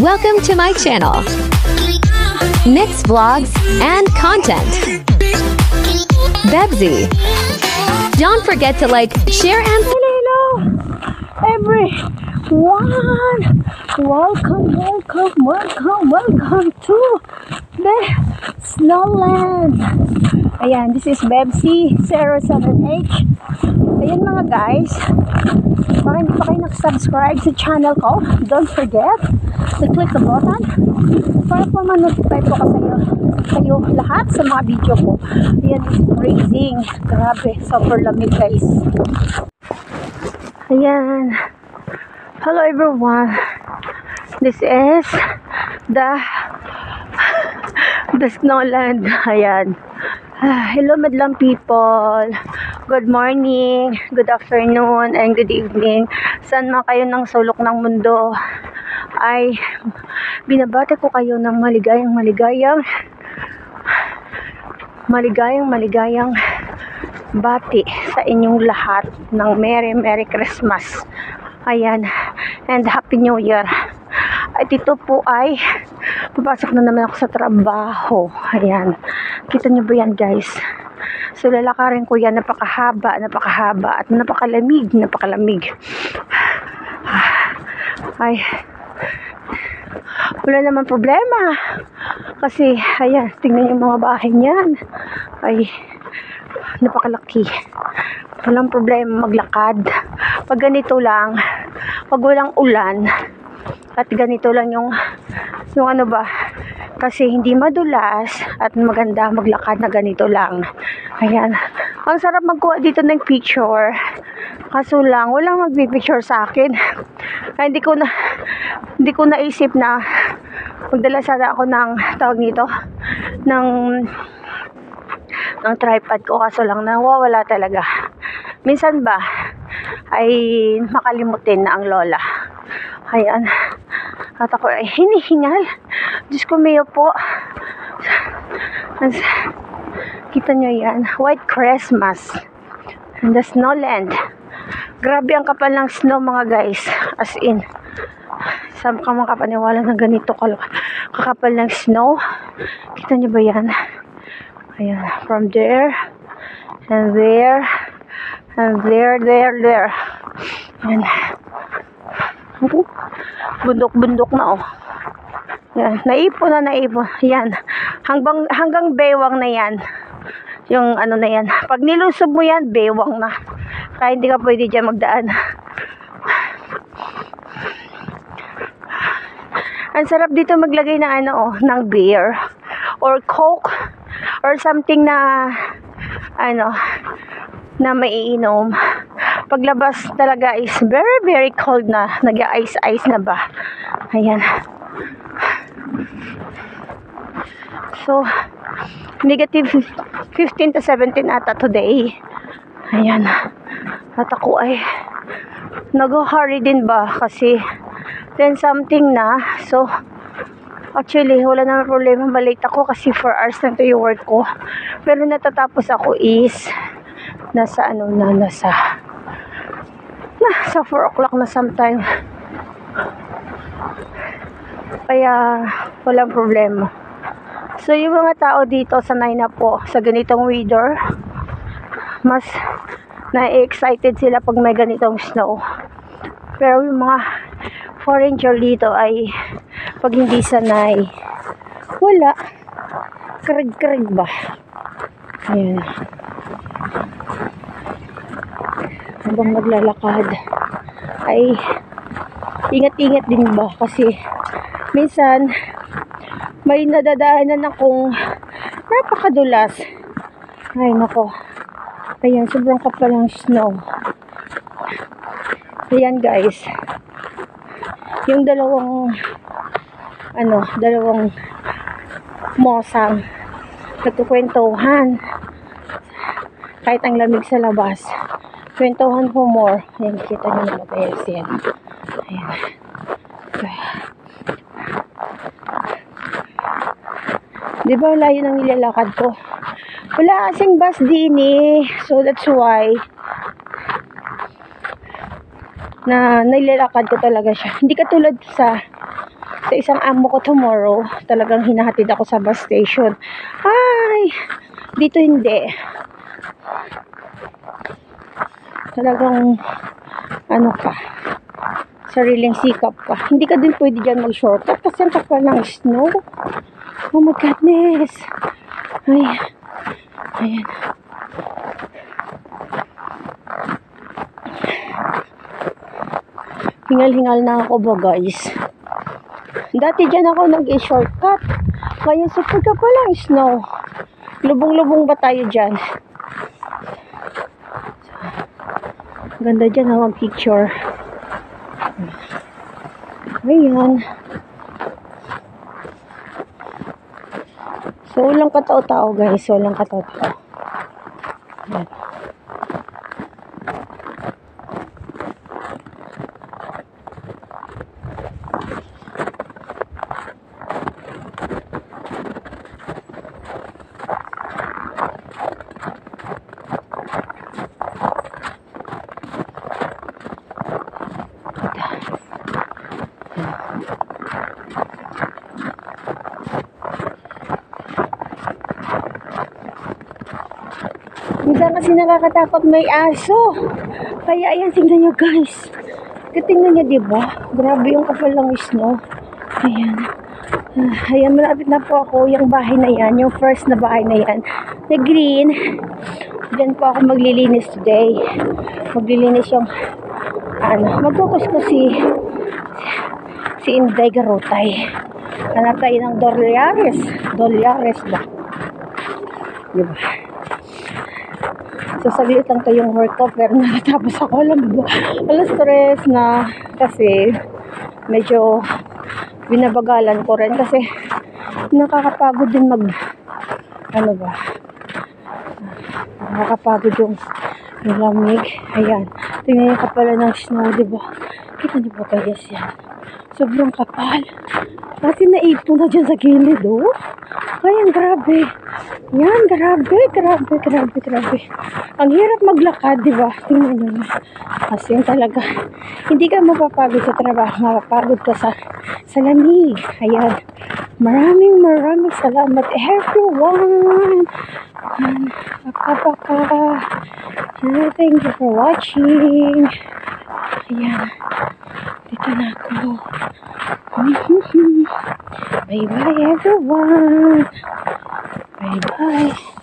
Welcome to my channel. Mixed vlogs and content. Bebzy. Don't forget to like, share, and Hello, everyone. Welcome to the Snowland. Ayan, this is Bebzy 078. Ayan mga guys, baka hindi pa kayo nakasubscribe sa channel ko, don't forget to click the button para po ma-notify po kayo lahat sa mga video ko. Ayan, it's freezing. Grabe, super lamig guys. Ayan. Hello everyone. This is the Snowland. Ayan. Hello madlang people. Good morning, good afternoon, and good evening. Saan man kayo ng sulok ng mundo ay binabati ko kayo ng maligayang bati sa inyong lahat ng Merry Christmas. Ayan, and Happy New Year. At ito po ay papasok na naman ako sa trabaho. Ayan, kita nyo ba yan guys? So lalakarin ko yan, napakahaba at napakalamig. Ay, wala naman problema kasi ayan, tingnan yung mga bahay niyan, ay napakalaki. Walang problema maglakad pag ganito lang, pag walang ulan at ganito lang yung ano ba, kasi hindi madulas at maganda maglakad na ganito lang. Ayan, ang sarap magkuha dito ng picture, kaso lang walang magpipicture sa akin. Kaya hindi ko naisip na magdala sana ako ng tawag nito ng tripod ko, kaso lang nawawala talaga. Minsan ba ay makalimutin na ang lola. Ayan, at ako ay hinihingal. Diyos ko mayo po. Kita nyo yan, White Christmas in the Snowland. Grabe ang kapal ng snow mga guys, as in saan ka makapaniwala ng ganito kakapal ng snow. Kita nyo ba yan? Ayan, from there and there and there. Ayan, bundok na oh. Yan, naipon. Yan, hanggang bewang na yan. Yung ano na yan, pag nilusob mo yan, bewang na. Kaya hindi ka pwede dyan magdaan. Ang sarap dito maglagay ng ng beer or coke or something na na maiinom. Paglabas talaga is very cold na, nag-ice na ba. Ayan. So negative 15 to 17 ata today. Ayan. At ako ay nag-hurry din ba kasi 10 something na. So actually wala naman problema, malate ako kasi 4 hours na ito yung work ko. Pero natatapos ako is nasa 4 o'clock na sometime. Kaya walang problema. So yung mga tao dito sanay na po sa ganitong weather. Mas na-excited sila pag may ganitong snow. Pero yung mga foreigner dito ay pag hindi sanay, wala. Karig ba? Ayan. Habang naglalakad ay ingat din ba kasi minsan may nadadaanan akong napakadulas. Ay nako, ayan, sobrang kapal ng snow. Ayan guys, yung dalawang mosang nagkukwentuhan kahit ang lamig sa labas. Kwentuhan po more. Ayan, kita nyo na mag-ayos yan. Ayan. Diba layo ng nilalakad ko? Wala kasing bus din eh. So that's why na nilalakad ko talaga siya. Hindi katulad sa Sa isang amo ko tomorrow, talagang hinahatid ako sa bus station. Ay, dito hindi. Talagang, ano ka, sariling sikap ka. Hindi ka din pwede dyan mag-shortcut kasi ang kapal ng snow. Oh my goodness. Ay, ayan. Hingal-hingal na ako ba, guys? Dati dyan ako nag-shortcut. Ngayon sa pagkapal ng snow. Lubong-lubong ba tayo dyan? Ganda dyan ang picture. Ayan. So, walang katao-tao, guys. Walang katao-tao. Ayan. Minsan kasi nakakatakot may aso. Kaya ayan, tingnan nyo, guys. Tingnan nyo, diba? Grabe yung kapal ng snow. Ayan. Ayan, malapit na po ako. Yung bahay na yan, yung first na bahay na yan, na green. Diyan po ako maglilinis today. Maglilinis yung, magkukus ko si Inday Garotay. Hanap tayo ng Dolyares. Dolyares ba? Diba? So, saglit lang to yung work ko, pero nakatapos ako. Alas stress na kasi medyo binabagalan ko rin kasi nakakapagod din nakakapagod yung lamig. Ayan, tingnan yung kapala ng snow, diba? Kita niyo ba guys yan? Sobrang kapal kasi naipon na dyan sa gilid, oh. Ayan, grabe. Yan, grabe. Ang hirap maglakad, di ba? Tingnan nyo. Kasi talaga, hindi ka mapapagod sa trabaho. Mapapagod ka sa lamig. Ayan. Maraming salamat, everyone. Paka. Thank you for watching. Ayan. Dito na ako. Bye-bye, everyone. Bye-bye.